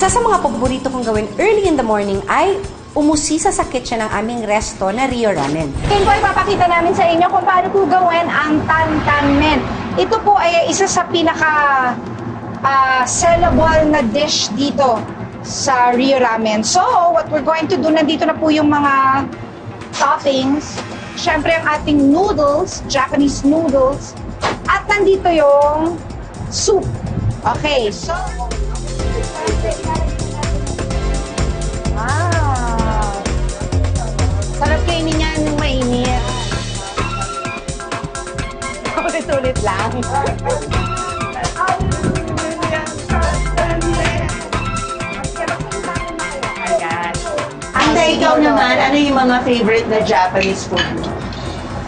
Sa mga paborito kong gawin early in the morning ay umusisa sa kitchen ng aming resto na Rio Ramen. Ngayon po ipapakita namin sa inyo kung paano po gawin ang tantanmen. Ito po ay isa sa pinaka sellable na dish dito sa Rio Ramen. So, what we're going to do, nandito na po yung mga toppings. Siyempre ang ating noodles, Japanese noodles. At nandito yung soup. Okay, so... Wow! Sarap kainin yan ng mainit. Ulit-ulit lang. Anda, ikaw naman, ano yung mga favorite na Japanese food mo?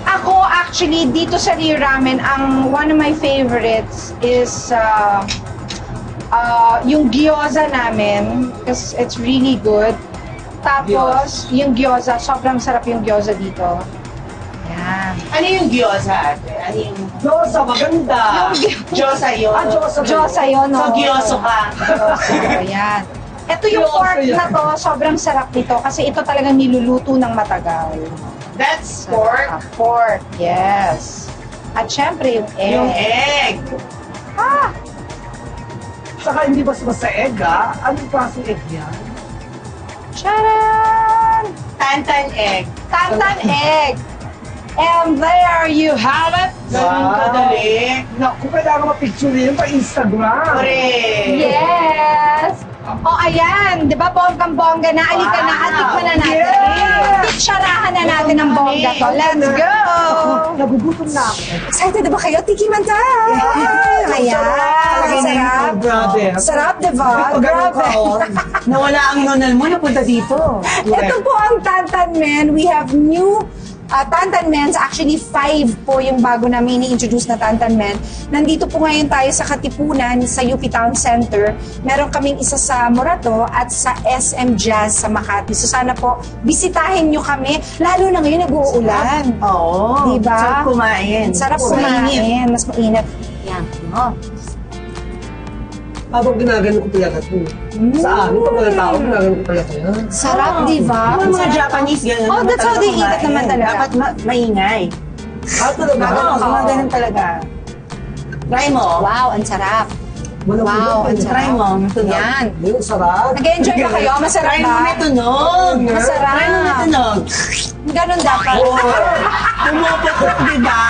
Ako, actually, dito sa Rio Ramen, one of my favorites is yung gyoza namin, because it's really good. Tapos, yung gyoza, sobrang sarap yung gyoza dito. Yan. Ano yung gyoza, ate? Ano yung... Gyoza, maganda! Gyoza yun. Gyoza yun, no? So, gyozo ka. Gyoza, yan. Ito yung pork na to, sobrang sarap nito kasi ito talagang niluluto ng matagal. That's pork? Pork, yes. At syempre, yung egg. Yung egg. Ah! Saka hindi basta sa egg, ha? Anong klaseng egg yan? Charan! Tantan egg. Tantan egg! And there you have it! Ganun kadali. Naku, kailangan mapicture yun pa Instagram. Correct. Yes! O ayan, di ba bonggang-bongga na? Alika na, atikman na natin. Yes! Pitsarahan na natin ang bongga to. Let's go! Nagugutom na ako. Excited na ba kayo? Tikiman tayo! Ayan! Sarap! Grabe. Sarap, di ba? Grabe! Nawala ang nonal mo, napunta dito. Ito po ang tantanmen. We have new tantanmen. Actually, 5 po yung bago namin i-introduce na tantanmen. Nandito po ngayon tayo sa Katipunan, sa UP Town Center. Meron kaming isa sa Morato at sa SM Jazz sa Makati. So sana po, bisitahin nyo kami. Lalo na ngayon, nag-uulan. Oo. Diba? Sarap kumain. Sarap kumain. Mas mainit. Yan. Oh. Habang ginagano ko talaga ito. Sa amin, pag mga tao, ginagano ko talaga yan. Sarap, di ba? Yung mga Japanese, gano'n. Oh, that's how they eat it naman talaga. Dapat maingay. Talaga? Mga ganun talaga. Try mo. Wow, ang sarap. Wow, ang sarap. Try mo. Yan. Yung sarap. Nag-enjoy ba kayo? Masarap Try ba? mo may tunog. Masarap. Try mo may tunog. Ganun dapat. Pumuputok, di ba?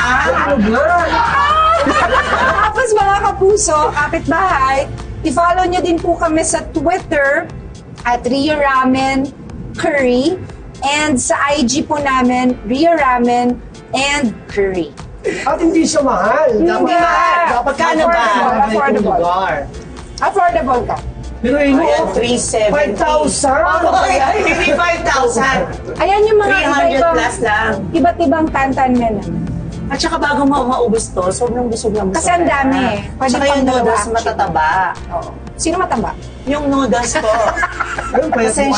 Tapos mga kapuso, kapitbahay, i-follow nyo din po kami sa Twitter at Rio Ramen Curry and sa IG po namin, Rio Ramen and Curry. At hindi siya mahal. Hindi. Dapat Kano ba? Affordable. Affordable ka. Pero yun, Ayan, 370. 5,000. Hindi 5,000. Ayan yung mga 300 plus lang. iba't ibang tantanmen. At saka bago mo maubos to, sobrang busog na busog. Kasi ang dami. Pwede Saka pang yung dalawa, noodles actually. matataba. Sino matamba? Yung noodles ko. Ayun, pwede Pasensya